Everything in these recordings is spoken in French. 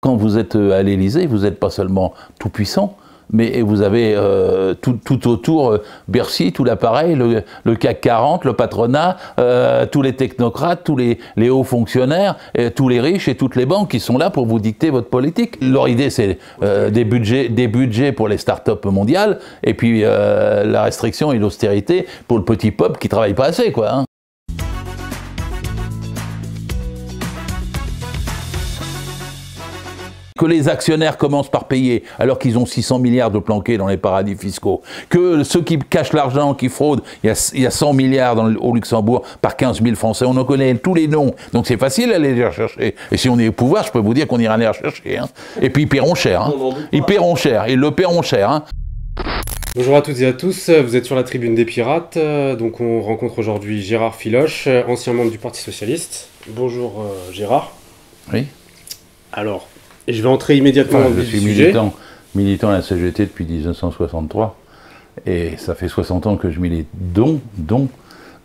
quand vous êtes à l'Élysée, vous n'êtes pas seulement tout puissant, mais vous avez tout autour Bercy, tout l'appareil, le CAC 40, le patronat, tous les technocrates, tous les hauts fonctionnaires, tous les riches et toutes les banques qui sont là pour vous dicter votre politique. Leur idée, c'est des budgets pour les start-up mondiales, et puis la restriction et l'austérité pour le petit peuple qui ne travaille pas assez, quoi, hein. Que les actionnaires commencent par payer alors qu'ils ont 600 milliards de planqués dans les paradis fiscaux, que ceux qui cachent l'argent, qui fraudent, il y a 100 milliards au Luxembourg par 15 000 Français, on en connaît tous les noms, donc c'est facile d'aller les rechercher. Et si on est au pouvoir, je peux vous dire qu'on ira les rechercher, hein. Et puis ils paieront cher, hein. Ils paieront cher, ils le paieront cher, hein. Bonjour à toutes et à tous, vous êtes sur la tribune des pirates, donc on rencontre aujourd'hui Gérard Filoche, ancien membre du Parti Socialiste. Bonjour Gérard. Oui. Alors, et je vais entrer immédiatement dans le vif du sujet. Je suis militant à la CGT depuis 1963, et ça fait 60 ans que je milite, dont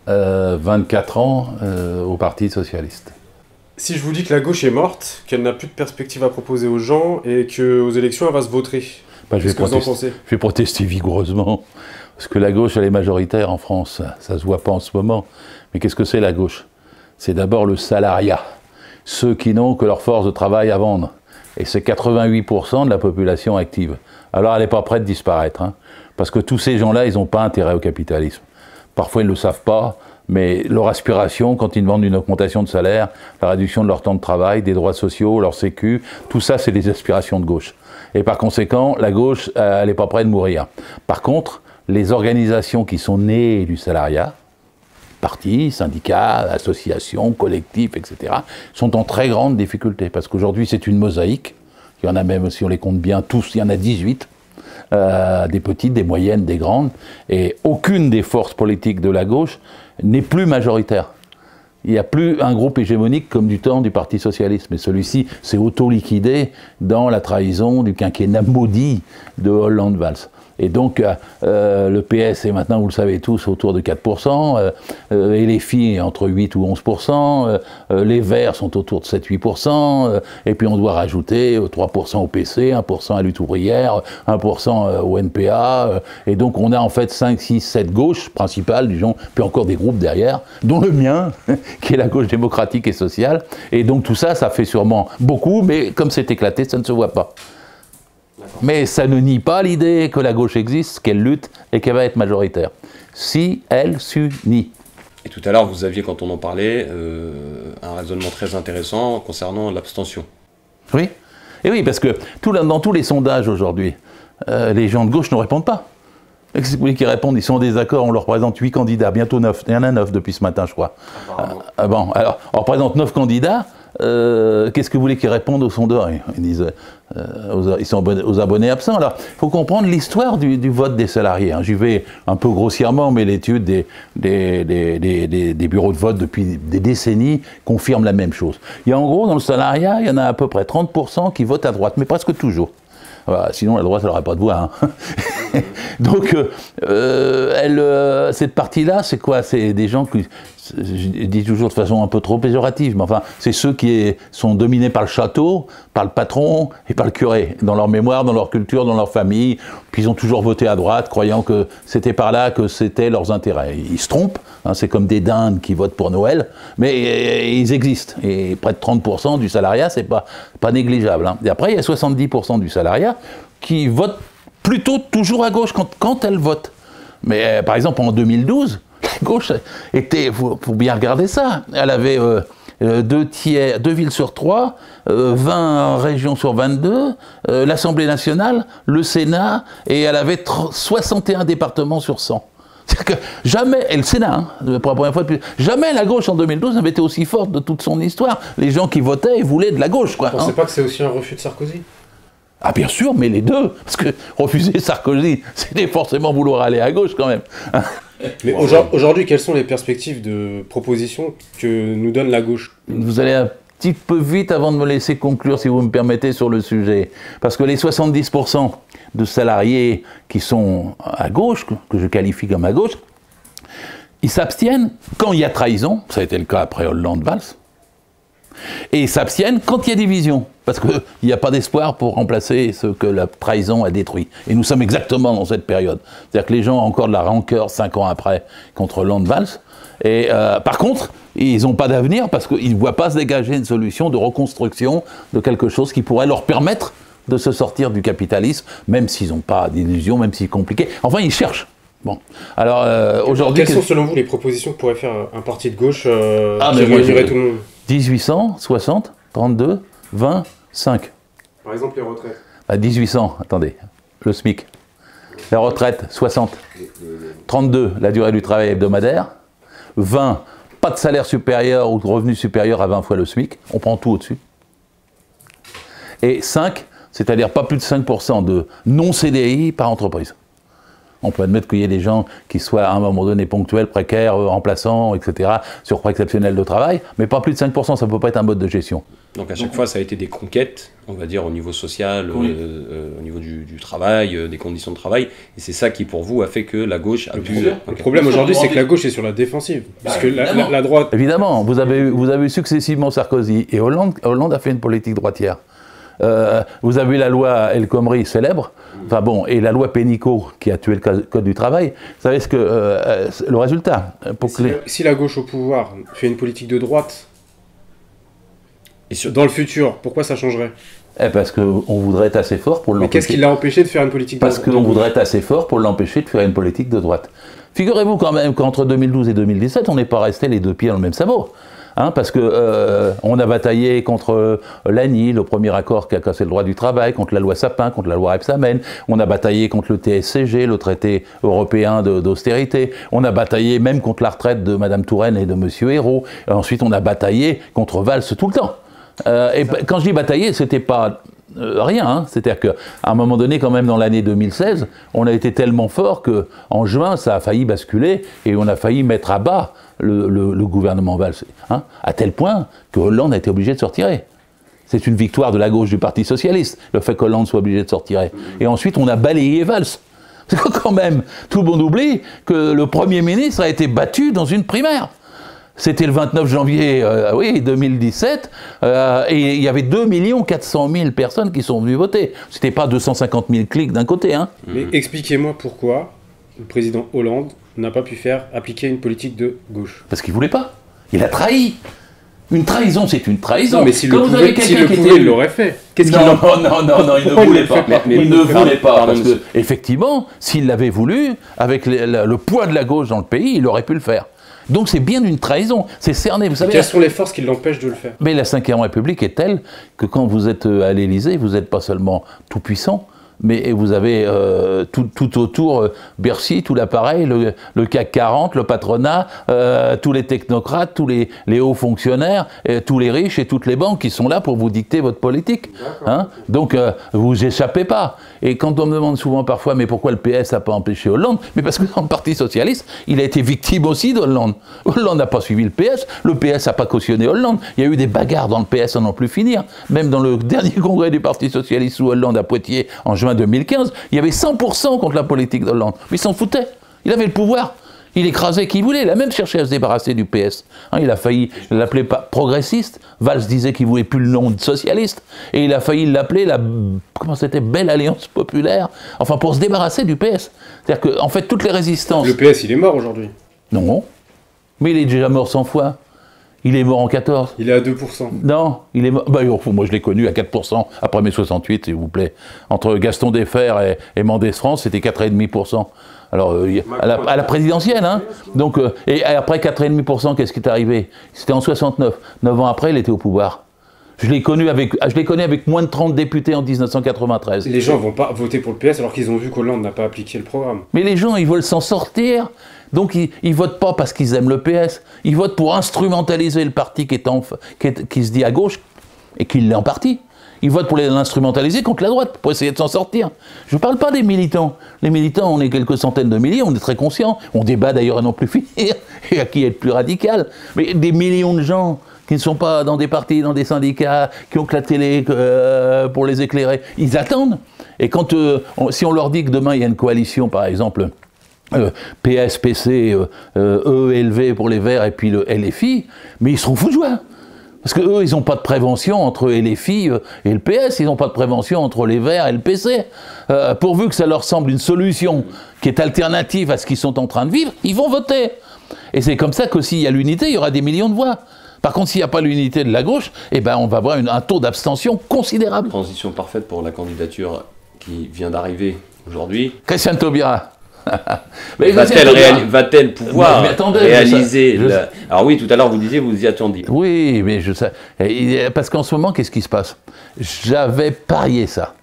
24 ans au Parti Socialiste. Si je vous dis que la gauche est morte, qu'elle n'a plus de perspective à proposer aux gens, et qu'aux élections elle va se vautrer, qu'est-ce que vous en pensez? Je vais protester vigoureusement, parce que la gauche elle est majoritaire en France, ça se voit pas en ce moment. Mais qu'est-ce que c'est la gauche? C'est d'abord le salariat, ceux qui n'ont que leur force de travail à vendre. Et c'est 88% de la population active. Alors elle n'est pas prête de disparaître, hein, parce que tous ces gens-là, ils n'ont pas intérêt au capitalisme. Parfois ils ne le savent pas, mais leur aspiration, quand ils demandent une augmentation de salaire, la réduction de leur temps de travail, des droits sociaux, leur sécu, tout ça c'est des aspirations de gauche. Et par conséquent, la gauche, elle n'est pas prête de mourir. Par contre, les organisations qui sont nées du salariat, partis, syndicats, associations, collectifs, etc., sont en très grande difficulté, parce qu'aujourd'hui c'est une mosaïque, il y en a même, si on les compte bien tous, il y en a 18, des petites, des moyennes, des grandes, et aucune des forces politiques de la gauche n'est plus majoritaire. Il n'y a plus un groupe hégémonique comme du temps du Parti Socialiste, mais celui-ci s'est auto-liquidé dans la trahison du quinquennat maudit de Hollande-Valls. Et donc, le PS est maintenant, vous le savez tous, autour de 4%, et les filles entre 8 ou 11%, les Verts sont autour de 7-8%, et puis on doit rajouter 3% au PC, 1% à Lutte ouvrière, 1% au NPA, et donc on a en fait 5, 6, 7 gauches principales, disons, puis encore des groupes derrière, dont le mien, qui est la gauche démocratique et sociale, et donc tout ça, ça fait sûrement beaucoup, mais comme c'est éclaté, ça ne se voit pas. Mais ça ne nie pas l'idée que la gauche existe, qu'elle lutte et qu'elle va être majoritaire. Si elle s'unit. Et tout à l'heure, vous aviez, quand on en parlait, un raisonnement très intéressant concernant l'abstention. Oui, et oui, parce que dans tous les sondages aujourd'hui, les gens de gauche ne répondent pas. Qu'est-ce que vous voulez qu'ils répondent? Ils sont en désaccord, on leur présente 8 candidats, bientôt 9. Il y en a 9 depuis ce matin, je crois. Bon, alors, on représente 9 candidats. Qu'est-ce que vous voulez qu'ils répondent aux sondeurs? Ils disent, ils sont aux abonnés absents. Alors, il faut comprendre l'histoire du vote des salariés, hein. J'y vais un peu grossièrement, mais l'étude des bureaux de vote depuis des décennies confirme la même chose. Il y a en gros, dans le salariat, il y en a à peu près 30% qui votent à droite, mais presque toujours. Voilà, sinon, la droite, elle n'aurait pas de voix, hein. Donc, cette partie-là, c'est quoi? C'est des gens qui, je dis toujours de façon un peu trop péjorative, mais enfin, c'est ceux qui sont dominés par le château, par le patron et par le curé, dans leur mémoire, dans leur culture, dans leur famille, puis ils ont toujours voté à droite, croyant que c'était par là que c'était leurs intérêts. Ils se trompent, hein, c'est comme des dindes qui votent pour Noël, mais ils existent. Et près de 30% du salariat, c'est pas négligeable, hein. Et après, il y a 70% du salariat qui votent plutôt toujours à gauche quand elle vote. Mais par exemple, en 2012, la gauche était, faut bien regarder ça, elle avait 2 villes sur 3, 20 régions sur 22, l'Assemblée nationale, le Sénat, et elle avait 61 départements sur 100. C'est-à-dire que jamais, et le Sénat, hein, pour la première fois, jamais la gauche en 2012 n'avait été aussi forte de toute son histoire. Les gens qui votaient, ils voulaient de la gauche, quoi. Vous ne pensez pas que c'est aussi un refus de Sarkozy? Ah bien sûr, mais les deux, parce que refuser Sarkozy, c'était forcément vouloir aller à gauche quand même. Mais aujourd'hui, quelles sont les perspectives de proposition que nous donne la gauche? Vous allez un petit peu vite avant de me laisser conclure, si vous me permettez, sur le sujet. Parce que les 70% de salariés qui sont à gauche, que je qualifie comme à gauche, ils s'abstiennent quand il y a trahison, ça a été le cas après Hollande-Valls. Et ils s'abstiennent quand il y a division, parce qu'il n'y a pas d'espoir pour remplacer ce que la trahison a détruit. Et nous sommes exactement dans cette période. C'est-à-dire que les gens ont encore de la rancœur 5 ans après contre Hollande-Valls. Et par contre, ils n'ont pas d'avenir parce qu'ils ne voient pas se dégager une solution de reconstruction de quelque chose qui pourrait leur permettre de se sortir du capitalisme, même s'ils n'ont pas d'illusions, même si c'est compliqué. Enfin, ils cherchent. Bon. Alors, aujourd'hui... Quelles sont, selon vous, les propositions que pourrait faire un parti de gauche qui réunirait tout le monde ? 1800, 60, 32, 20, 5. Par exemple, les retraites. À 1800, attendez, le SMIC. La retraite, 60. 32, la durée du travail hebdomadaire. 20, pas de salaire supérieur ou de revenu supérieur à 20 fois le SMIC. On prend tout au-dessus. Et 5, c'est-à-dire pas plus de 5% de non-CDI par entreprise. On peut admettre qu'il y ait des gens qui soient à un moment donné ponctuels, précaires, remplaçants, etc., surcroît exceptionnel de travail, mais pas plus de 5%, ça ne peut pas être un mode de gestion. Donc à chaque fois, ça a été des conquêtes, on va dire, au niveau social, oui. Au niveau du travail, des conditions de travail, et c'est ça qui, pour vous, a fait que la gauche a pu... Le problème aujourd'hui, c'est que la gauche est sur la défensive, puisque la droite... Évidemment, vous avez eu successivement Sarkozy et Hollande. Hollande a fait une politique droitière. Vous avez eu la loi El Khomri célèbre, enfin bon, et la loi Pénicaud qui a tué le code du travail. Vous savez ce que le résultat si la gauche au pouvoir fait une politique de droite dans le futur, pourquoi ça changerait ? Parce qu'on voudrait être assez fort pour l'empêcher. Mais qu'est-ce qui l'a empêché de faire une politique de droite ? Parce qu'on voudrait être assez fort pour l'empêcher de faire une politique de droite. Figurez-vous quand même qu'entre 2012 et 2017, on n'est pas resté les deux pieds dans le même sabot. Parce que on a bataillé contre l'ANI, le premier accord qui a cassé le droit du travail, contre la loi Sapin, contre la loi Rebsamen. On a bataillé contre le TSCG, le traité européen d'austérité. On a bataillé même contre la retraite de Madame Touraine et de Monsieur Hérault. Et ensuite, on a bataillé contre Valls tout le temps. Et quand je dis batailler, c'était pas rien. C'est-à-dire qu'à un moment donné, quand même, dans l'année 2016, on a été tellement fort qu'en juin, ça a failli basculer et on a failli mettre à bas le gouvernement Valls, à tel point que Hollande a été obligé de se retirer. C'est une victoire de la gauche du Parti Socialiste, le fait qu'Hollande soit obligé de se retirer. Et ensuite, on a balayé Valls. C'est quand même, tout le monde oublie que le Premier ministre a été battu dans une primaire. C'était le 29 janvier 2017, et il y avait 2 400 000 personnes qui sont venues voter. C'était pas 250 000 clics d'un côté. Mais expliquez-moi pourquoi le président Hollande n'a pas pu appliquer une politique de gauche. Parce qu'il voulait pas. Il a trahi. Une trahison, c'est une trahison. Non, mais s'il le pouvait, il l'aurait fait. Non, il ne voulait pas. Il ne voulait pas. Parce que, effectivement, s'il l'avait voulu, avec le poids de la gauche dans le pays, il aurait pu le faire. Donc c'est bien une trahison, c'est cerné, vous savez. Quelles sont les forces qui l'empêchent de le faire ? Mais la Ve République est telle que quand vous êtes à l'Élysée, vous n'êtes pas seulement tout-puissant, mais vous avez tout autour Bercy, tout l'appareil, le CAC 40, le patronat, tous les technocrates, tous les hauts fonctionnaires, tous les riches et toutes les banques qui sont là pour vous dicter votre politique. Donc vous échappez pas. Et quand on me demande souvent parfois, mais pourquoi le PS n'a pas empêché Hollande ? Mais parce que dans le Parti Socialiste, il a été victime aussi d'Hollande. Hollande n'a pas suivi le PS n'a pas cautionné Hollande. Il y a eu des bagarres dans le PS à n'en plus finir. Même dans le dernier congrès du Parti Socialiste sous Hollande à Poitiers en juin 2015, il y avait 100% contre la politique d'Hollande. Mais il s'en foutait. Il avait le pouvoir. Il écrasait qui voulait. Il a même cherché à se débarrasser du PS. Il a failli l'appeler progressiste. Valls disait qu'il ne voulait plus le nom de socialiste. Et il a failli l'appeler Belle Alliance Populaire. Enfin, pour se débarrasser du PS. C'est-à-dire qu'en fait, toutes les résistances... Le PS, il est mort aujourd'hui. Non. Mais il est déjà mort 100 fois. Il est mort en 14. Il est à 2%. Non, il est mort. Moi, je l'ai connu à 4%, après mai 68, s'il vous plaît. Entre Gaston Defferre et Mendès France, c'était 4,5%. Alors, à la présidentielle, Donc, et après 4,5%, qu'est-ce qui est arrivé ? C'était en 69. 9 ans après, il était au pouvoir. Je l'ai connu avec moins de 30 députés en 1993. Les gens ne vont pas voter pour le PS alors qu'ils ont vu qu'Hollande n'a pas appliqué le programme. Mais les gens, ils veulent s'en sortir. Donc ils votent pas parce qu'ils aiment le PS. Ils votent pour instrumentaliser le parti qui se dit à gauche et qui l'est en partie. Ils votent pour l'instrumentaliser contre la droite, pour essayer de s'en sortir. Je ne parle pas des militants. Les militants, on est quelques centaines de milliers, on est très conscients. On débat d'ailleurs à non plus finir, et à qui être plus radical. Mais des millions de gens qui ne sont pas dans des partis, dans des syndicats, qui ont que la télé pour les éclairer, ils attendent. Et quand, si on leur dit que demain il y a une coalition, par exemple, PS, PC, ELV pour les Verts et puis le LFI, mais ils seront fous de joie. Parce qu'eux, ils n'ont pas de prévention entre les filles et le PS, ils n'ont pas de prévention entre les Verts et le PC. Pourvu que ça leur semble une solution qui est alternative à ce qu'ils sont en train de vivre, ils vont voter. Et c'est comme ça que s'il y a l'unité, il y aura des millions de voix. Par contre, s'il n'y a pas l'unité de la gauche, eh ben, on va avoir un taux d'abstention considérable. Transition parfaite pour la candidature qui vient d'arriver aujourd'hui. Christiane Taubira. Va-t-elle pouvoir réaliser Alors oui, tout à l'heure vous disiez, vous y attendiez. Oui, mais je sais. Parce qu'en ce moment, qu'est-ce qui se passe? J'avais parié ça.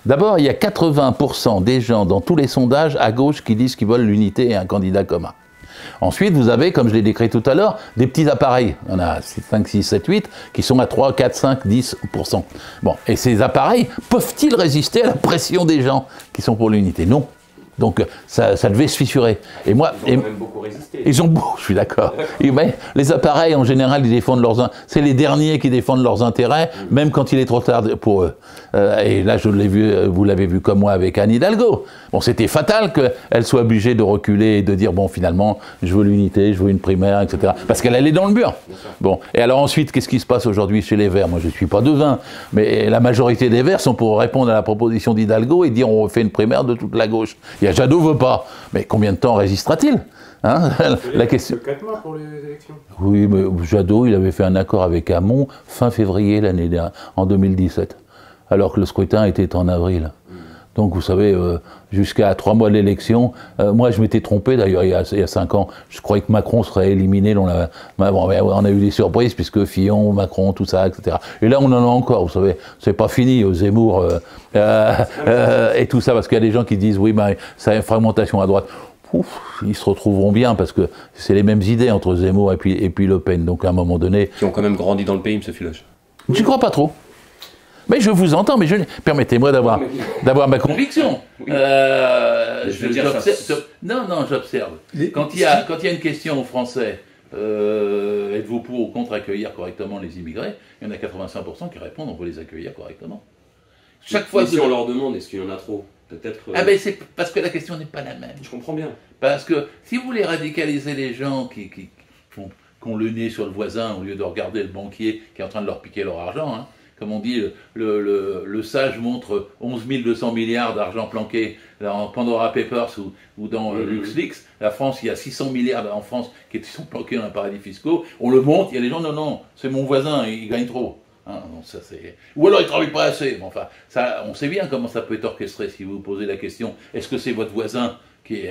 D'abord, il y a 80% des gens dans tous les sondages à gauche qui disent qu'ils veulent l'unité et un candidat commun. Ensuite, vous avez, comme je l'ai décrit tout à l'heure, des petits appareils. On a 5, 6, 7, 8 qui sont à 3, 4, 5, 10%. Bon, et ces appareils peuvent-ils résister à la pression des gens qui sont pour l'unité? Non. Donc ça devait se fissurer. Et moi, ils ont quand même beaucoup résisté. Ils ont beaucoup, je suis d'accord. Mais les appareils, en général, ils défendent c'est les derniers qui défendent leurs intérêts, même quand il est trop tard pour eux. Et là, je l'ai vu, vous l'avez vu comme moi avec Anne Hidalgo. Bon, c'était fatal qu'elle soit obligée de reculer et de dire, bon, finalement, je veux l'unité, je veux une primaire, etc. Parce qu'elle allait dans le mur. Bon. Et alors ensuite, qu'est-ce qui se passe aujourd'hui chez les Verts? Moi, je ne suis pas devin, mais la majorité des Verts sont pour répondre à la proposition d'Hidalgo et dire, on refait une primaire de toute la gauche. Jadot veut pas. Mais combien de temps résistera-t-il? Hein, la question. 4 mois pour les élections. Oui, mais Jadot, il avait fait un accord avec Hamon fin février l'année dernière, en 2017, alors que le scrutin était en avril. Donc, vous savez, jusqu'à 3 mois de l'élection, moi, je m'étais trompé, d'ailleurs, il y a 5 ans. Je croyais que Macron serait éliminé. On a eu des surprises, puisque Fillon, Macron, tout ça, etc. Et là, on en a encore, vous savez. C'est pas fini, Zemmour, et tout ça, parce qu'il y a des gens qui disent, oui, ben, ça a une fragmentation à droite. Ouf, ils se retrouveront bien, parce que c'est les mêmes idées entre Zemmour et puis Le Pen. Donc, à un moment donné... Qui ont quand même grandi dans le pays, M. Filoche. Je ne crois pas trop. Mais je vous entends, mais permettez-moi d'avoir ma conviction. Oui. J'observe. Quand il y a une question aux Français, êtes-vous pour ou contre accueillir correctement les immigrés? Il y en a 85% qui répondent, on veut les accueillir correctement. Chaque fois si on leur demande, est-ce qu'il y en a trop? Peut-être. Ah ben c'est parce que la question n'est pas la même. Je comprends bien. Parce que si vous voulez radicaliser les gens qui ont le nez sur le voisin au lieu de regarder le banquier qui est en train de leur piquer leur argent, hein, comme on dit, le Sage montre 11 200 milliards d'argent planqué dans Pandora Papers ou dans LuxLeaks. La France, il y a 600 milliards en France qui sont planqués dans un paradis fiscaux. On le montre, il y a des gens, non, c'est mon voisin, il gagne trop. Hein, non, ça, ou alors il ne travaille pas assez. Bon, enfin, ça, on sait bien comment ça peut être orchestré si vous vous posez la question, est-ce que c'est votre voisin qui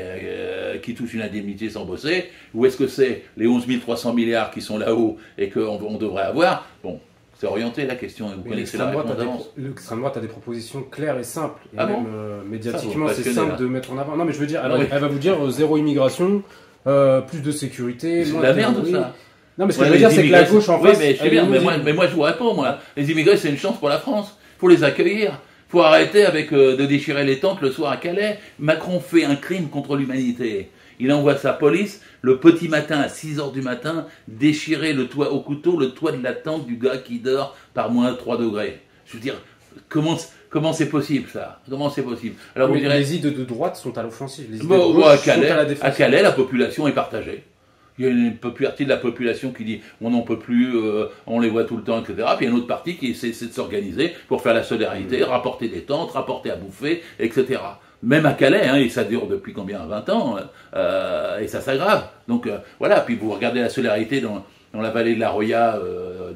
touche une indemnité sans bosser, ou est-ce que c'est les 11 300 milliards qui sont là-haut et qu'on devrait avoir? Bon. C'est orienté la question, vous connaissez la réponse d'avance. L'extrême droite a des propositions claires et simples. Et ah même bon médiatiquement, c'est simple de mettre en avant. Non, mais je veux dire, elle va vous dire zéro immigration, plus de sécurité. C'est de la merde, ça. Non, mais ce que je veux dire, c'est que la gauche en face. Mais moi, je vous réponds, moi. Les immigrés, c'est une chance pour la France. Il faut les accueillir. Il faut arrêter de déchirer les tentes le soir à Calais. Macron fait un crime contre l'humanité. Il envoie sa police le petit matin à 6h du matin déchirer le toit au couteau, le toit de la tente du gars qui dort par moins 3 degrés. Je veux dire, comment c'est possible ça? Comment c'est possible? Alors vous direz, les idées de droite sont à l'offensive. À Calais, la population est partagée. Il y a une partie de la population qui dit on n'en peut plus, on les voit tout le temps, etc. Puis il y a une autre partie qui essaie de s'organiser pour faire la solidarité, rapporter des tentes, rapporter à bouffer, etc. Même à Calais, hein, et ça dure depuis combien? 20 ans, et ça s'aggrave. Donc voilà, puis vous regardez la solidarité dans la vallée de la Roya,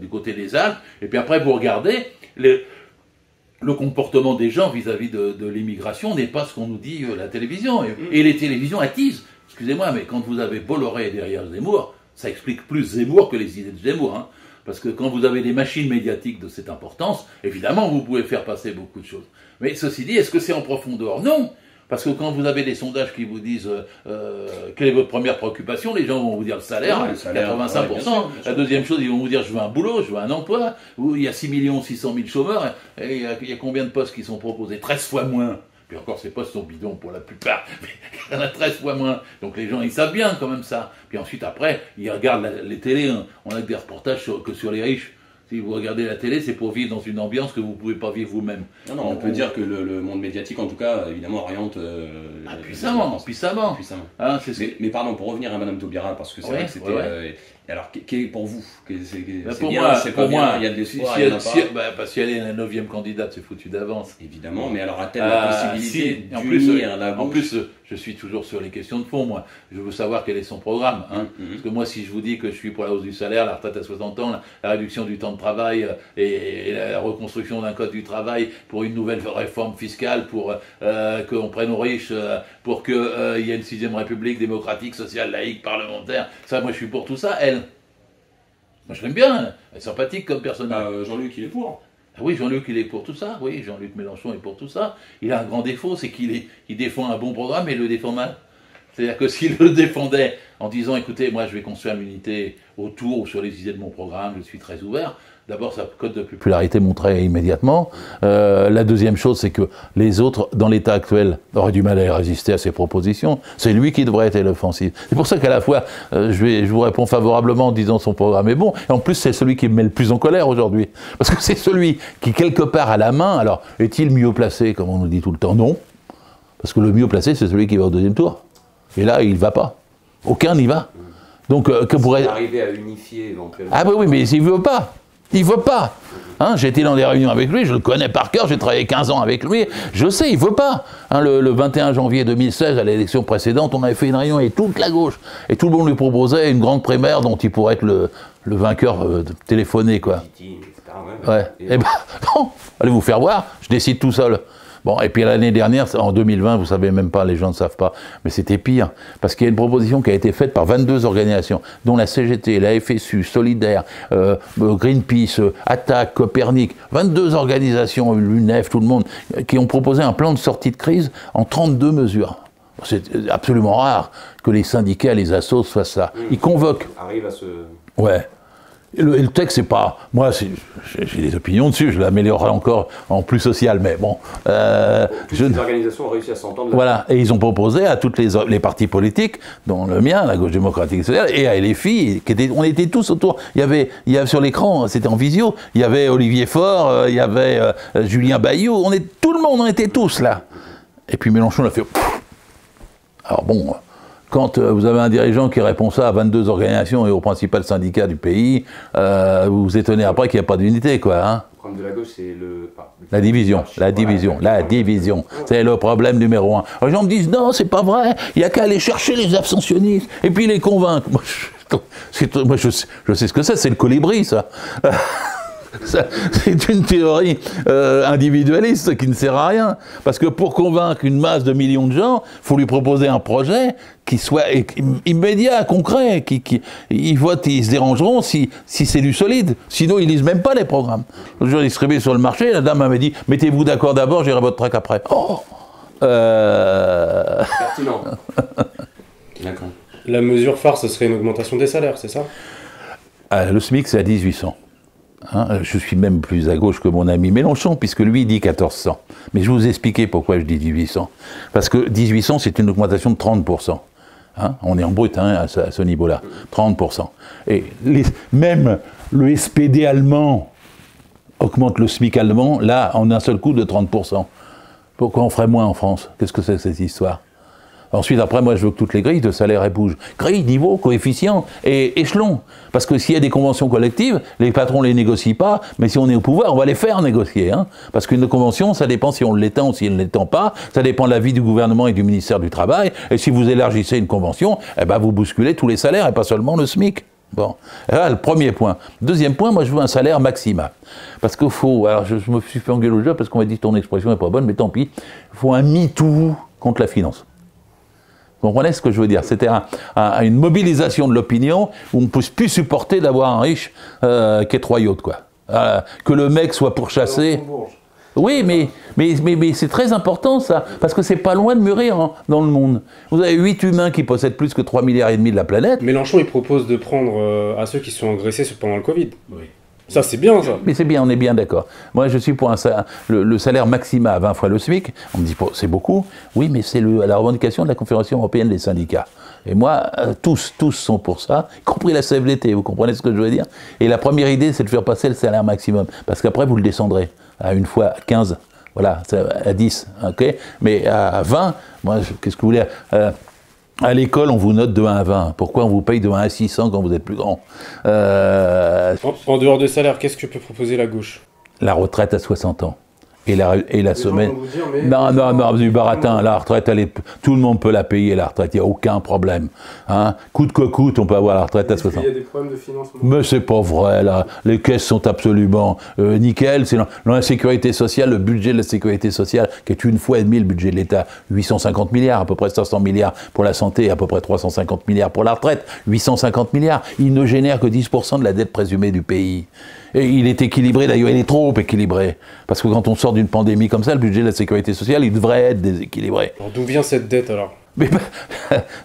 du côté des Alpes, et puis après vous regardez le comportement des gens vis-à-vis de l'immigration n'est pas ce qu'on nous dit la télévision. Et les télévisions attisent. Excusez-moi, mais quand vous avez Bolloré derrière Zemmour, ça explique plus Zemmour que les idées de Zemmour. Hein. Parce que quand vous avez des machines médiatiques de cette importance, évidemment, vous pouvez faire passer beaucoup de choses. Mais ceci dit, est-ce que c'est en profondeur? Non. Parce que quand vous avez des sondages qui vous disent quelle est votre première préoccupation, les gens vont vous dire le salaire, 85%. Bien sûr. La deuxième chose, ils vont vous dire je veux un boulot, je veux un emploi. Il y a 6 600 000 chômeurs, et il y a combien de postes qui sont proposés? 13 fois moins. Puis encore, ces postes sont bidons pour la plupart, mais il y en a 13 fois moins. Donc les gens, ils savent bien quand même ça. Puis ensuite, après, ils regardent les télés. Hein. On a que des reportages que sur les riches. Si vous regardez la télé, c'est pour vivre dans une ambiance que vous ne pouvez pas vivre vous-même. Non, on peut dire que le monde médiatique, en tout cas, évidemment, oriente... puissamment. Hein, mais pardon, pour revenir à Mme Taubira, parce que c'est vrai que c'était... Alors, pour vous, c'est pour bien, moi, c'est pas bien, il y a des si, il y en a pas. parce qu'elle est la 9e candidate, c'est foutu d'avance. Évidemment, mais alors a-t-elle la possibilité d'unir la gauche? En plus, je suis toujours sur les questions de fond, moi. Je veux savoir quel est son programme. Hein. Parce que moi, si je vous dis que je suis pour la hausse du salaire, la retraite à 60 ans, la réduction du temps de travail et la reconstruction d'un code du travail, pour une nouvelle réforme fiscale, pour qu'on prenne aux riches, pour qu'il y ait une 6e république démocratique, sociale, laïque, parlementaire, ça, moi, je suis pour tout ça. Elle, moi, je l'aime bien. Elle est sympathique comme personnage. Jean-Luc, il est pour. Ah oui, Jean-Luc, il est pour tout ça. Oui, Jean-Luc Mélenchon est pour tout ça. Il a un grand défaut, c'est qu'il défend un bon programme et il le défend mal. C'est-à-dire que s'il le défendait en disant, écoutez, moi je vais construire une unité autour ou sur les idées de mon programme, je suis très ouvert, d'abord sa cote de popularité monterait immédiatement. La deuxième chose, c'est que les autres, dans l'état actuel, auraient du mal à résister à ses propositions. C'est lui qui devrait être l'offensive. C'est pour ça qu'à la fois, je vous réponds favorablement en disant son programme est bon, et en plus c'est celui qui me met le plus en colère aujourd'hui. Parce que c'est celui qui, quelque part, a la main. Alors, est-il mieux placé, comme on nous dit tout le temps? Non. Parce que le mieux placé, c'est celui qui va au 2e tour. Et là, il ne va pas. Aucun n'y va. Donc, que pourrait... Arriver à unifier éventuellement. Ah oui, mais il ne veut pas. Il ne veut pas. Hein, j'ai été dans des réunions avec lui, je le connais par cœur, j'ai travaillé 15 ans avec lui, je sais, il ne veut pas. Hein, le 21 janvier 2016, à l'élection précédente, on avait fait une réunion avec toute la gauche. Et tout le monde lui proposait une grande primaire dont il pourrait être le vainqueur téléphoné, quoi. Ouais. Et ben, non, allez vous faire voir, je décide tout seul. Bon, et puis l'année dernière, en 2020, vous savez même pas, les gens ne savent pas, mais c'était pire, parce qu'il y a une proposition qui a été faite par 22 organisations, dont la CGT, la FSU, Solidaire, Greenpeace, Attac, Copernic, 22 organisations, l'UNEF, tout le monde, qui ont proposé un plan de sortie de crise en 32 mesures. C'est absolument rare que les syndicats, les assos fassent ça. Ils convoquent. Arrive à se... Ouais. Et le texte, c'est pas... Moi, j'ai des opinions dessus, je l'améliorerai encore en plus social, mais bon... Toutes les organisations ont réussi à s'entendre. Voilà, et ils ont proposé à toutes les partis politiques, dont le mien, la Gauche démocratique et sociale, et à LFI, on était tous autour. Il y avait sur l'écran, c'était en visio, il y avait Olivier Faure, il y avait Julien Bayou, tout le monde, on était tous là. Et puis Mélenchon l'a fait... Alors bon... Quand vous avez un dirigeant qui répond ça à 22 organisations et au principal syndicat du pays, vous vous étonnez après qu'il n'y a pas d'unité, quoi. Hein. Le problème de la gauche, c'est la division. C'est le problème numéro 1. Les gens me disent, non, c'est pas vrai, il n'y a qu'à aller chercher les abstentionnistes et puis les convaincre. Moi, je sais ce que c'est le colibri, ça. C'est une théorie individualiste qui ne sert à rien. Parce que pour convaincre une masse de millions de gens, il faut lui proposer un projet qui soit immédiat, concret. Ils votent, ils se dérangeront si c'est du solide. Sinon, ils lisent même pas les programmes. Le jour distribué sur le marché, la dame m'avait dit « Mettez-vous d'accord d'abord, j'irai votre trac après. » Oh Pertinent. D'accord. La mesure phare, ce serait une augmentation des salaires, c'est ça? Le SMIC, c'est à 1800. Hein, je suis même plus à gauche que mon ami Mélenchon, puisque lui il dit 1400. Mais je vais vous expliquer pourquoi je dis 1800. Parce que 1800, c'est une augmentation de 30%. Hein, on est en brut à ce niveau-là. 30%. Et même le SPD allemand augmente le SMIC allemand, là, en un seul coup de 30%. Pourquoi on ferait moins en France? Qu'est-ce que c'est que cette histoire? Ensuite, après, moi, je veux que toutes les grilles de salaire bougent. Grilles, niveau, coefficient et échelon. Parce que s'il y a des conventions collectives, les patrons ne les négocient pas, mais si on est au pouvoir, on va les faire négocier. Hein. Parce qu'une convention, ça dépend si on l'étend ou si on ne l'étend pas. Ça dépend de l'avis du gouvernement et du ministère du Travail. Et si vous élargissez une convention, eh ben, vous bousculez tous les salaires et pas seulement le SMIC. Bon, là, le premier point. Deuxième point, moi je veux un salaire maximal. Parce qu'il faut, alors je me suis fait engueuler au jeu parce qu'on m'a dit ton expression n'est pas bonne, mais tant pis, il faut un MeToo contre la finance. Vous comprenez ce que je veux dire? C'était une mobilisation de l'opinion où on ne peut plus supporter d'avoir un riche qui est trop yacht, quoi. Que le mec soit pourchassé. Oui, mais c'est très important ça, parce que c'est pas loin de mûrir dans le monde. Vous avez 8 humains qui possèdent plus que 3,5 milliards de la planète. Mélenchon, il propose de prendre à ceux qui sont engraissés pendant le Covid. Oui. Ça, c'est bien, ça. Mais c'est bien, on est bien d'accord. Moi, je suis pour le salaire maximal à 20 fois le SMIC. On me dit, c'est beaucoup. Oui, mais c'est la revendication de la Confédération européenne des syndicats. Et moi, tous sont pour ça, y compris la CFDT, vous comprenez ce que je veux dire? Et la première idée, c'est de faire passer le salaire maximum. Parce qu'après, vous le descendrez à une fois 15, voilà, à 10, ok? Mais à 20, moi, qu'est-ce que vous voulez À l'école, on vous note de 1 à 20. Pourquoi on vous paye de 1 à 600 quand vous êtes plus grand? En dehors de salaire, qu'est-ce que peut proposer la gauche? La retraite à 60 ans. Et la semaine. Vous dire, mais Non, du baratin. La retraite, tout le monde peut la payer, la retraite. Il n'y a aucun problème. Hein. Coûte que coûte, on peut avoir la retraite à 60 ans. Il y a des problèmes de financement. Mais c'est pas vrai, là. Les caisses sont absolument nickel. C'est dans la sécurité sociale, le budget de la sécurité sociale, qui est 1,5 fois le budget de l'État. 850 milliards, à peu près 500 milliards pour la santé, à peu près 350 milliards pour la retraite. 850 milliards. Il ne génère que 10% de la dette présumée du pays. Et il est équilibré, d'ailleurs, il est trop équilibré. Parce que quand on sort d'une pandémie comme ça, le budget de la sécurité sociale, il devrait être déséquilibré. Alors d'où vient cette dette alors? Mais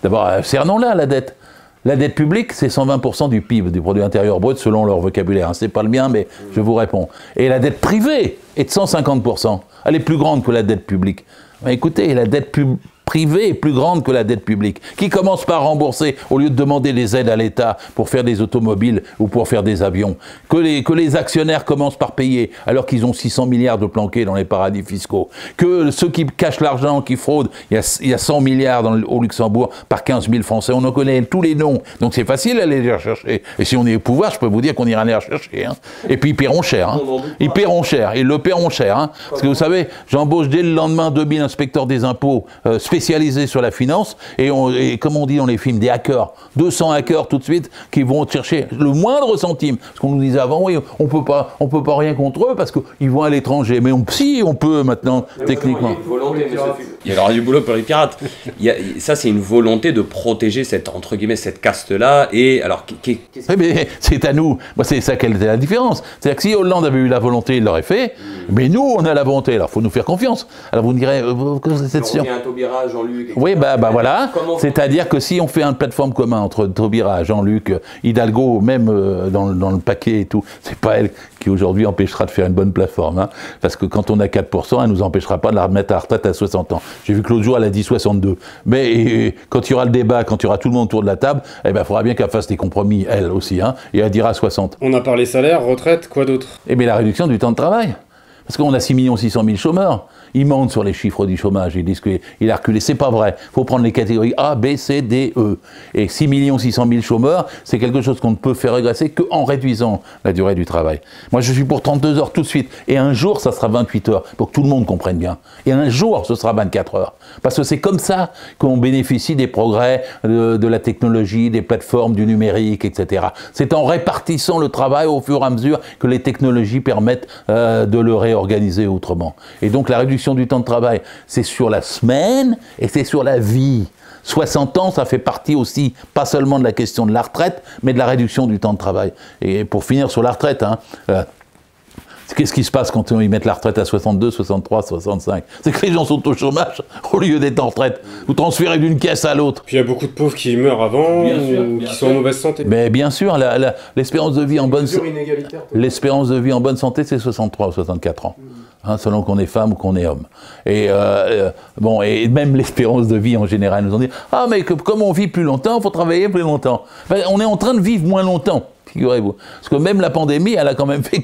d'abord, cernons-la, la dette. La dette publique, c'est 120% du PIB, du produit intérieur brut, selon leur vocabulaire. Hein. C'est pas le mien, mais je vous réponds. Et la dette privée est de 150%. Elle est plus grande que la dette publique. Mais écoutez, la dette privée est plus grande que la dette publique, qui commence par rembourser, au lieu de demander des aides à l'État pour faire des automobiles ou pour faire des avions, que les actionnaires commencent par payer, alors qu'ils ont 600 milliards de planqués dans les paradis fiscaux, que ceux qui cachent l'argent, qui fraudent, il y a 100 milliards au Luxembourg par 15 000 Français, on en connaît tous les noms, donc c'est facile d'aller les rechercher. Et si on est au pouvoir, je peux vous dire qu'on ira les rechercher. Hein. Et puis ils paieront cher. Hein. Ils paieront cher, ils le paieront cher. Hein. Parce que vous savez, j'embauche dès le lendemain 2000 inspecteurs des impôts spécialisés sur la finance, et comme on dit dans les films, des hackers, 200 hackers tout de suite, qui vont chercher le moindre centime. Parce qu'on nous disait avant, oui, on peut pas rien contre eux, parce qu'ils vont à l'étranger. Mais si, on peut maintenant, techniquement. Il y aura du boulot pour les pirates. Ça, c'est une volonté de protéger cette, entre guillemets, cette caste-là. Et alors, oui, mais c'est à nous. Moi, c'est ça quelle est la différence. C'est-à-dire que si Hollande avait eu la volonté, il l'aurait fait. Mais nous, on a la volonté. Alors, il faut nous faire confiance. Alors, vous me direz, vous êtes sûr? Taubira, Jean-Luc. Oui, bah voilà. C'est-à-dire que si on fait une plateforme commune entre Taubira, Jean-Luc, Hidalgo, même dans le paquet et tout, c'est pas elle qui aujourd'hui empêchera de faire une bonne plateforme. Hein, parce que quand on a 4%, elle nous empêchera pas de la remettre à la retraite à 60 ans. J'ai vu que l'autre jour, elle a dit 62. Mais quand il y aura le débat, quand il y aura tout le monde autour de la table, eh ben, il faudra bien qu'elle fasse des compromis, elle aussi. Hein, et elle dira 60. On a parlé salaire, retraite, quoi d'autre? Eh bien, la réduction du temps de travail. Parce qu'on a 6 600 000 chômeurs. Ils mentent sur les chiffres du chômage. Ils disent qu'il a reculé. C'est pas vrai. Il faut prendre les catégories A, B, C, D, E. Et 6 600 000 chômeurs, c'est quelque chose qu'on ne peut faire régresser qu'en réduisant la durée du travail. Moi, je suis pour 32 heures tout de suite. Et un jour, ça sera 28 heures. Pour que tout le monde comprenne bien. Et un jour, ce sera 24 heures. Parce que c'est comme ça qu'on bénéficie des progrès de la technologie, des plateformes, du numérique, etc. C'est en répartissant le travail au fur et à mesure que les technologies permettent de le réorganiser autrement. Et donc, la réduction du temps de travail, c'est sur la semaine et c'est sur la vie. 60 ans, ça fait partie aussi, pas seulement de la question de la retraite, mais de la réduction du temps de travail. Et pour finir sur la retraite, qu'est-ce qui se passe quand ils mettent la retraite à 62, 63, 65? C'est que les gens sont au chômage au lieu d'être en retraite. Vous transférez d'une caisse à l'autre. Puis il y a beaucoup de pauvres qui meurent avant ou qui sont en mauvaise santé. Mais bien sûr, l'espérance de vie en bonne santé, l'espérance de vie en bonne santé, c'est 63 ou 64 ans. Hein, selon qu'on est femme ou qu'on est homme. Et bon, et même l'espérance de vie en général nous ont dit « Ah, mais comme on vit plus longtemps, il faut travailler plus longtemps. » On est en train de vivre moins longtemps, figurez-vous. Parce que même la pandémie, elle a quand même fait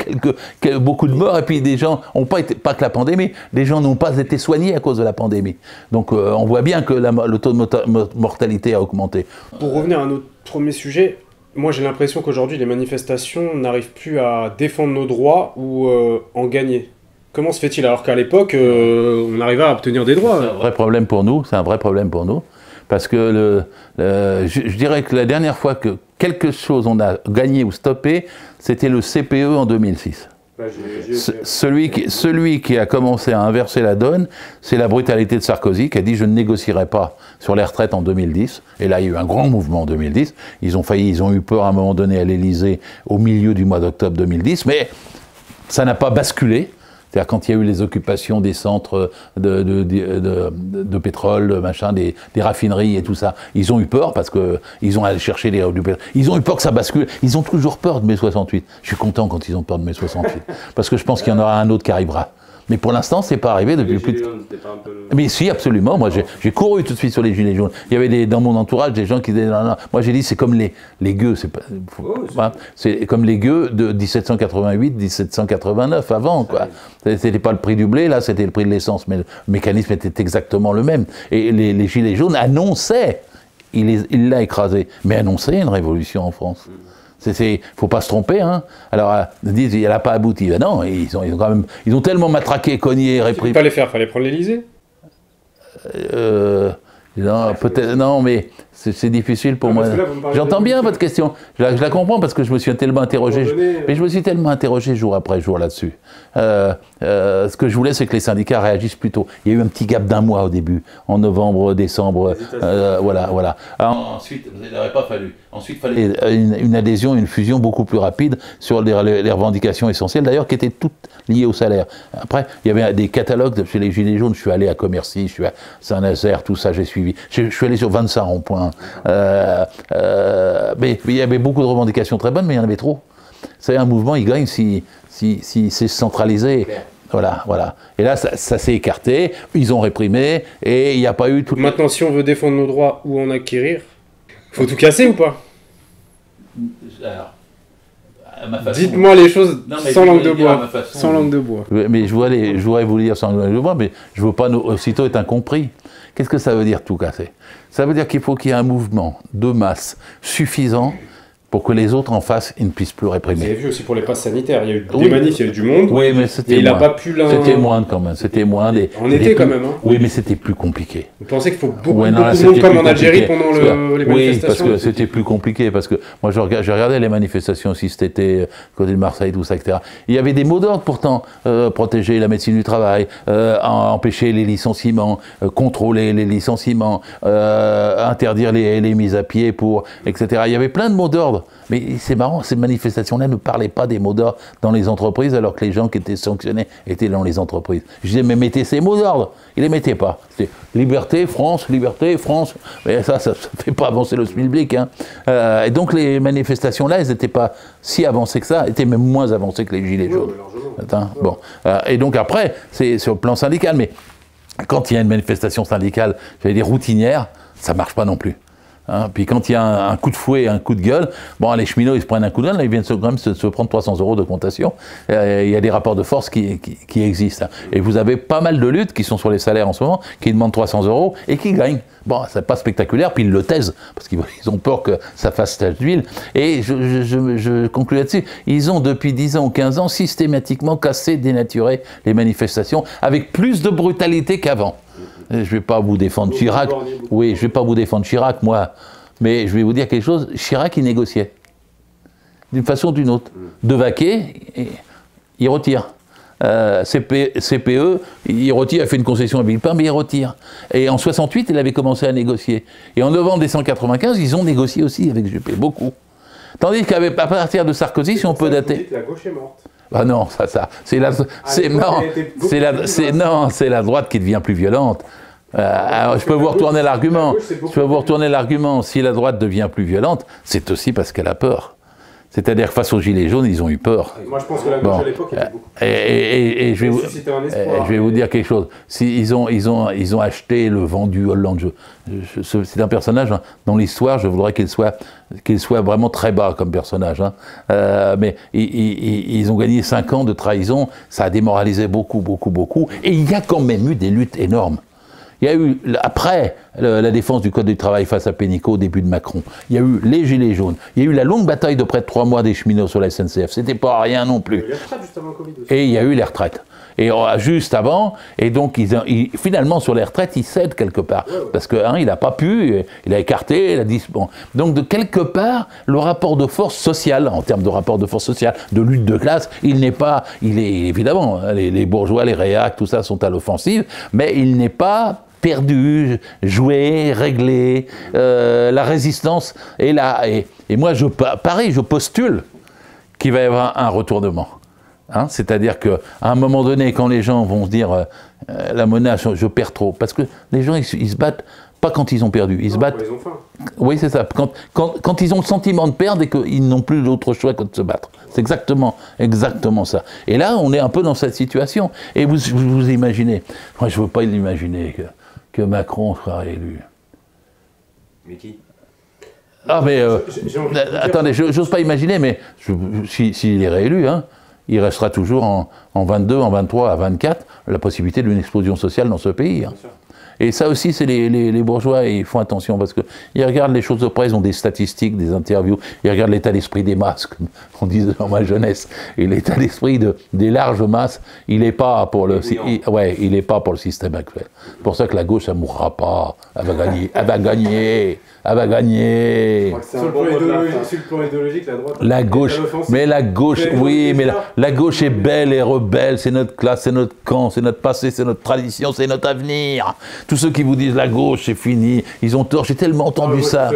beaucoup de morts, et puis des gens n'ont pas été, pas que la pandémie, des gens n'ont pas été soignés à cause de la pandémie. Donc on voit bien que le taux de mortalité a augmenté. Pour revenir à notre premier sujet, moi j'ai l'impression qu'aujourd'hui les manifestations n'arrivent plus à défendre nos droits ou en gagner. Comment se fait-il alors qu'à l'époque, on arrivait à obtenir des droits? C'est un vrai problème pour nous, c'est un vrai problème pour nous. Parce que je dirais que la dernière fois que quelque chose on a gagné ou stoppé, c'était le CPE en 2006. Celui qui a commencé à inverser la donne, c'est la brutalité de Sarkozy, qui a dit « je ne négocierai pas sur les retraites en 2010 ». Et là, il y a eu un grand mouvement en 2010. Ils ont eu peur à un moment donné à l'Élysée au milieu du mois d'octobre 2010, mais ça n'a pas basculé. C'est-à-dire quand il y a eu les occupations des centres de pétrole, machin, des raffineries et tout ça, ils ont eu peur parce qu'ils ont allé chercher du pétrole. Ils ont eu peur que ça bascule. Ils ont toujours peur de mai 68. Je suis content quand ils ont peur de mai 68. Parce que je pense qu'il y en aura un autre qui arrivera. Mais pour l'instant, c'est pas arrivé depuis plus de... Mais si, absolument. Moi, j'ai couru tout de suite sur les gilets jaunes. Il y avait dans mon entourage des gens qui disaient non, non. Moi, j'ai dit c'est comme les gueux. C'est comme les gueux de 1788, 1789 avant, quoi. C'était pas le prix du blé, là, c'était le prix de l'essence, mais le mécanisme était exactement le même. Et les gilets jaunes annonçaient il l'a écrasé. Mais annoncer une révolution en France. Faut pas se tromper, hein. Alors, ils disent, elle n'a pas abouti. Ben non, ils ont tellement matraqué, cogné, réprimé. Il fallait pas les faire, fallait prendre l'Élysée. Non, peut-être, non, mais c'est difficile pour moi. J'entends bien votre question. Je la comprends parce que je me suis tellement interrogé. Mais je me suis tellement interrogé jour après jour là-dessus. Ce que je voulais, c'est que les syndicats réagissent plus tôt. Il y a eu un petit gap d'1 mois au début, en novembre, décembre. Voilà. Alors, ensuite, il n'aurait pas fallu. Ensuite, il fallait une adhésion, une fusion beaucoup plus rapide sur les revendications essentielles, d'ailleurs, qui étaient toutes liées au salaire. Après, il y avait des catalogues chez les Gilets jaunes. Je suis allé à Commercy, je suis à Saint-Nazaire, tout ça, j'ai suivi. Je suis allé sur 25 ronds-points. Mais il y avait beaucoup de revendications très bonnes, mais il y en avait trop. C'est un mouvement, il gagne si c'est centralisé. Voilà. Et là, ça s'est écarté, ils ont réprimé, et il n'y a pas eu tout... Maintenant, si on veut défendre nos droits ou en acquérir, faut tout casser ou pas? Alors, dites-moi les choses sans langue de bois. Sans langue de bois. Mais je voudrais vous le dire sans langue de bois, mais je ne veux pas aussitôt être incompris. Qu'est-ce que ça veut dire tout casser? Ça veut dire qu'il faut qu'il y ait un mouvement de masse suffisant pour que les autres en face, ils ne puissent plus réprimer. Vous avez vu aussi pour les passes sanitaires, il y a eu des manifs, il y a eu du monde. Oui, mais c'était il n'a pas pu C'était moindre quand même. C'était moindre. En été quand même. Hein. Oui, mais c'était plus compliqué. Vous pensez qu'il faut beaucoup de monde comme en Algérie pendant les manifestations? Oui, parce que c'était plus compliqué. Parce que moi, j'ai regardé les manifestations aussi cet été, côté de Marseille, tout ça, etc. Il y avait des mots d'ordre pourtant. Protéger la médecine du travail, empêcher les licenciements, contrôler les licenciements, interdire les mises à pied etc. Il y avait plein de mots d'ordre. Mais c'est marrant, ces manifestations-là ne parlaient pas des mots d'ordre dans les entreprises, alors que les gens qui étaient sanctionnés étaient dans les entreprises. Je disais, mais mettez ces mots d'ordre. Ils les mettaient pas. C'était liberté, France. Mais ça fait pas avancer le schmilblick. Hein. Et donc les manifestations-là, elles n'étaient pas si avancées que ça, elles étaient même moins avancées que les Gilets jaunes. Bon. Et donc après, c'est sur le plan syndical. Mais quand il y a une manifestation syndicale, j'allais dire routinière, ça marche pas non plus. Hein, puis quand il y a un coup de fouet, un coup de gueule, bon, les cheminots, ils se prennent un coup de gueule, là, ils viennent quand même se prendre 300 € d'augmentation. Il y a des rapports de force qui existent. Hein. Et vous avez pas mal de luttes qui sont sur les salaires en ce moment, qui demandent 300 € et qui gagnent. Bon, c'est pas spectaculaire, puis ils le taisent, parce qu'ils ont peur que ça fasse tache d'huile. Et je conclue là-dessus. Ils ont, depuis 10 ans ou 15 ans, systématiquement cassé, dénaturé les manifestations, avec plus de brutalité qu'avant. Je ne vais pas vous défendre Chirac. Oui, je ne vais pas vous défendre Chirac, moi. Mais je vais vous dire quelque chose. Chirac, il négociait. D'une façon ou d'une autre. De vaquer, il retire. CPE, il retire, il fait une concession à Villepin, mais il retire. Et en 68, il avait commencé à négocier. Et en novembre 1995, ils ont négocié aussi avec Juppé, beaucoup. Tandis qu'à partir de Sarkozy, si on peut dater... La gauche est morte. Ah non, c'est la droite qui devient plus violente. Je peux vous retourner l'argument. Si la droite devient plus violente, c'est aussi parce qu'elle a peur. C'est-à-dire que face aux Gilets jaunes, ils ont eu peur. Moi, je pense que la gauche à l'époque était beaucoup plus... Et je vais vous dire quelque chose. Ils ont acheté le vendu Hollande. C'est un personnage dans l'histoire, je voudrais qu'il soit vraiment très bas comme personnage. Hein. Mais ils ont gagné 5 ans de trahison, ça a démoralisé beaucoup. Et il y a quand même eu des luttes énormes. Il y a eu, après la défense du Code du travail face à Pénicaud au début de Macron, il y a eu les Gilets jaunes, il y a eu la longue bataille de près de 3 mois des cheminots sur la SNCF, c'était pas rien non plus. Il y a eu les retraites juste avant le Covid aussi. Et il y a eu les retraites. Et juste avant, et donc finalement sur les retraites, il cède quelque part. Parce qu'il il n'a pas pu, il a écarté, il a dit... Bon. Donc de quelque part, le rapport de force sociale, en termes de rapport de force sociale, de lutte de classe, il est évidemment, les bourgeois, les réacs, tout ça sont à l'offensive, mais il n'est pas perdu, joué, réglé, la résistance est là. Et moi, pareil, je postule qu'il va y avoir un retournement. Hein, c'est-à-dire qu'à un moment donné, quand les gens vont se dire la menace, je perds trop, parce que les gens, ils se battent pas quand ils ont perdu, ils se battent... Ils ont faim. Oui, c'est ça. Quand ils ont le sentiment de perdre et qu'ils n'ont plus d'autre choix que de se battre. C'est exactement ça. Et là, on est un peu dans cette situation. Et vous imaginez, moi je ne veux pas l'imaginer que Macron soit réélu. Mais qui? Ah mais, attendez, j'ose pas imaginer, mais s'il est réélu, hein, il restera toujours en 22, en 23, à 24, la possibilité d'une explosion sociale dans ce pays. Hein. Et ça aussi, c'est les bourgeois, et ils font attention, parce qu'ils regardent les choses de près, ils ont des statistiques, des interviews, ils regardent l'état d'esprit des masses, comme on disait dans ma jeunesse. Et l'état d'esprit des larges masses, il n'est pas pour il est pas pour le système actuel. C'est pour ça que la gauche, elle ne mourra pas. Elle va gagner, elle va gagner, elle va gagner. Sur le plan idéologique, la droite... La gauche, mais la gauche, oui, mais la gauche est belle et rebelle, c'est notre classe, c'est notre camp, c'est notre passé, c'est notre tradition, c'est notre avenir. Tous ceux qui vous disent la gauche, c'est fini, ils ont tort, j'ai tellement entendu ça.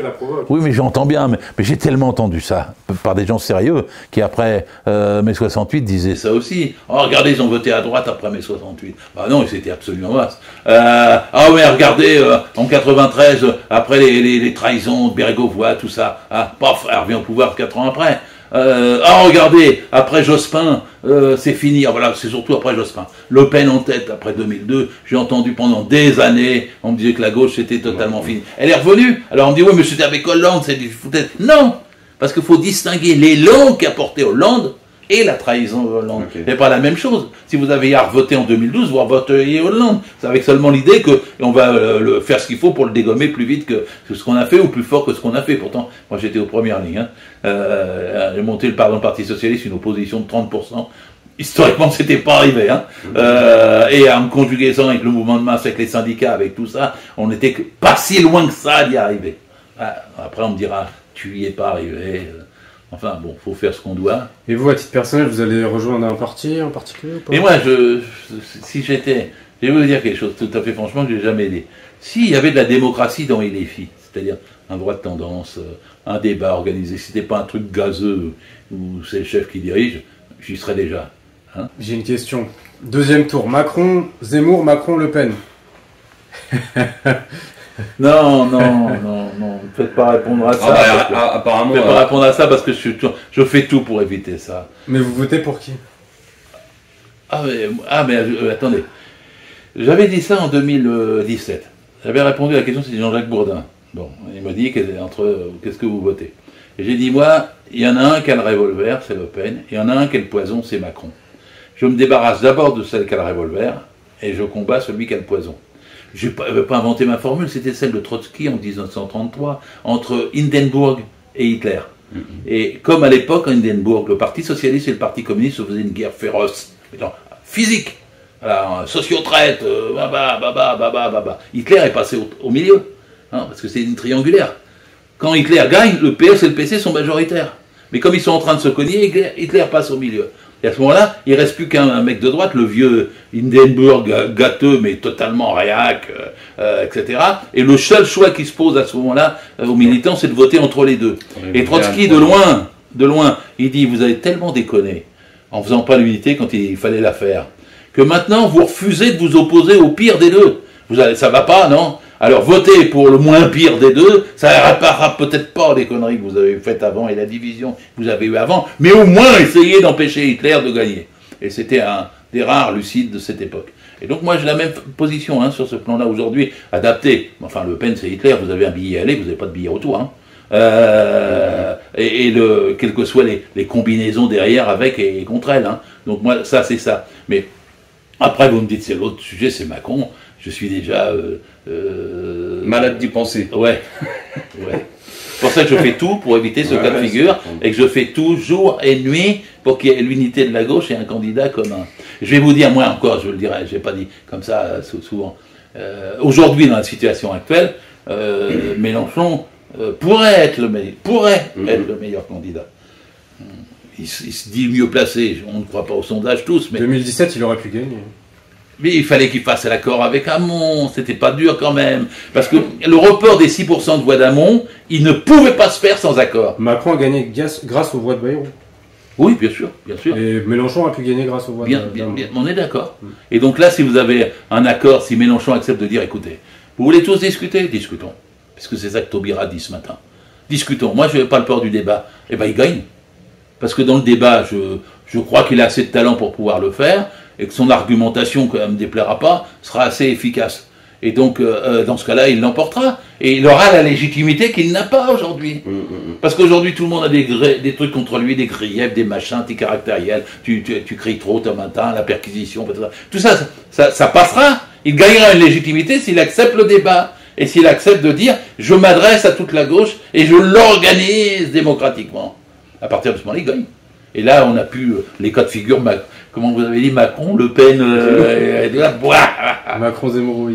Oui, mais j'entends bien, mais j'ai tellement entendu ça par des gens sérieux qui, après mai 68, disaient ça aussi. Oh, regardez, ils ont voté à droite après mai 68. Bah non, c'était absolument vaste. Ah ouais, regardez, en 93, après les trahisons de Bérégovoy, tout ça, ah, paf, elle revient au pouvoir 4 ans après. Ah, regardez, après Jospin, c'est fini. Ah, voilà, c'est surtout après Jospin. Le Pen en tête, après 2002, j'ai entendu pendant des années, on me disait que la gauche c'était totalement fini. Elle est revenue. Alors on me dit, oui, mais c'était avec Hollande, c'est du foutaise. Non, parce qu'il faut distinguer l'élan qu'a porté Hollande et la trahison de Hollande. Okay. C'est pas la même chose. Si vous avez voté en 2012, vous voteriez Hollande. C'est avec seulement l'idée qu'on va faire ce qu'il faut pour le dégommer plus vite que ce qu'on a fait ou plus fort que ce qu'on a fait. Pourtant, moi j'étais aux premières lignes. J'ai monté dans le Parti Socialiste une opposition de 30%. Historiquement, c'était pas arrivé. Et à me conjuguer ça avec le mouvement de masse, avec les syndicats, avec tout ça, on n'était pas si loin que ça d'y arriver. Après, on me dira, tu y es pas arrivé. Enfin, bon, faut faire ce qu'on doit. Et vous, à titre personnel, vous allez rejoindre un parti en particulier ou pas? Et moi, si j'étais... Je vais vous dire quelque chose, tout à fait franchement, que je n'ai jamais dit. S'il y avait de la démocratie dans LFI, c'est-à-dire un droit de tendance, un débat organisé, si c'était pas un truc gazeux où c'est le chef qui dirige, j'y serais déjà. Hein. J'ai une question. Deuxième tour, Macron, Zemmour, Macron, Le Pen. Non, ne faites pas répondre à ça. Apparemment. Ne faites pas répondre à ça parce que je fais tout pour éviter ça. Mais vous votez pour qui? Attendez. J'avais dit ça en 2017. J'avais répondu à la question, c'était Jean-Jacques Bourdin. Bon, il m'a dit qu'est-ce que vous votez? Et j'ai dit, moi, il y en a un qui a le revolver, c'est Le Pen, et il y en a un qui a le poison, c'est Macron. Je me débarrasse d'abord de celle qui a le revolver, et je combats celui qui a le poison. Je n'ai pas inventé ma formule, c'était celle de Trotsky en 1933, entre Hindenburg et Hitler. Et comme à l'époque, à Hindenburg, le Parti Socialiste et le Parti Communiste se faisaient une guerre féroce, physique. Alors, sociotraite, Hitler est passé au milieu, parce que c'est une triangulaire. Quand Hitler gagne, le PS et le PC sont majoritaires. Mais comme ils sont en train de se cogner, Hitler passe au milieu. Et à ce moment-là, il ne reste plus qu'un mec de droite, le vieux Hindenburg gâteux, mais totalement réac, etc. Et le seul choix qui se pose à ce moment-là aux militants, c'est de voter entre les deux. Et Trotsky, de loin, il dit, vous avez tellement déconné en faisant pas l'unité quand il fallait la faire, que maintenant vous refusez de vous opposer au pire des deux. Ça va pas, non? Alors votez pour le moins pire des deux, ça ne réparera peut-être pas les conneries que vous avez faites avant et la division que vous avez eue avant, mais au moins essayez d'empêcher Hitler de gagner. Et c'était un des rares lucides de cette époque. Et donc moi j'ai la même position sur ce plan-là aujourd'hui, adapté. Enfin Le Pen c'est Hitler, vous avez un billet aller, vous n'avez pas de billet retour. Quelles que soient les combinaisons derrière avec et contre elle. Donc moi ça c'est ça. Mais après vous me dites c'est l'autre sujet, c'est Macron. Je suis déjà... malade d'y penser. Ouais. C'est pour ça que je fais tout pour éviter ce cas de figure, et que je fais tout jour et nuit pour qu'il y ait l'unité de la gauche et un candidat commun. Je vais vous dire, moi encore, je le dirai, je n'ai pas dit comme ça souvent. Aujourd'hui, dans la situation actuelle, Mélenchon pourrait être le meilleur candidat. Il se dit mieux placé, on ne croit pas au sondage tous, mais... 2017, il aurait pu gagner. Mais il fallait qu'il fasse l'accord avec Hamon, c'était pas dur quand même. Parce que le report des 6% de voix d'Hamon, il ne pouvait pas se faire sans accord. Macron a gagné grâce aux voix de Bayrou. Oui, bien sûr, bien sûr. Et Mélenchon a pu gagner grâce aux voix d'Hamon. Bien, on est d'accord. Et donc là, si vous avez un accord, si Mélenchon accepte de dire, écoutez, vous voulez tous discuter? Discutons. Puisque c'est ça que Taubira dit ce matin. Discutons. Moi, je n'ai pas le peur du débat. Eh bien, il gagne. Parce que dans le débat, je crois qu'il a assez de talent pour pouvoir le faire, et que son argumentation, quand elle ne me déplaira pas, sera assez efficace. Et donc, dans ce cas-là, il l'emportera. Et il aura la légitimité qu'il n'a pas aujourd'hui. Parce qu'aujourd'hui, tout le monde a des trucs contre lui, des griefs, des machins anticaractériels. Tu cries trop, t'as matin, la perquisition, tout ça passera. Il gagnera une légitimité s'il accepte le débat et s'il accepte de dire « je m'adresse à toute la gauche et je l'organise démocratiquement ». À partir de ce moment-là, il gagne. Et là, on a pu les cas de figure, comment vous avez dit, Macron, Le Pen, Macron, Zemmour,